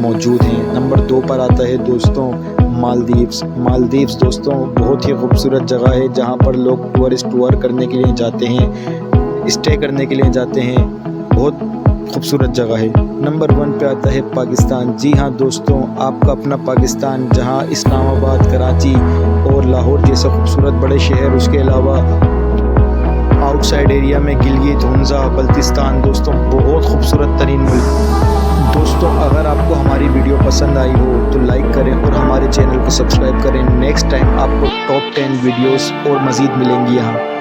मौजूद हैं। नंबर 2 पर आता है दोस्तों मालदीव्स। मालदीव्स दोस्तों बहुत ही खूबसूरत जगह है जहां पर लोग टूर करने के लिए जाते हैं, स्टे करने के लिए जाते हैं। बहुत खूबसूरत जगह है। नंबर 1 पे आता है पाकिस्तान। जी हाँ दोस्तों, आपका अपना पाकिस्तान, जहां इस्लामाबाद, कराची और लाहौर जैसे खूबसूरत बड़े शहर, उसके अलावा आउटसाइड एरिया में गिलगित, हुंजा, बल्तिस्तान दोस्तों बहुत खूबसूरत तरीन मुल्क। दोस्तों अगर आपको हमारी वीडियो पसंद आई हो तो लाइक करें और हमारे चैनल को सब्सक्राइब करें। नेक्स्ट टाइम आपको टॉप 10 वीडियोस और मज़ीद मिलेंगी यहाँ।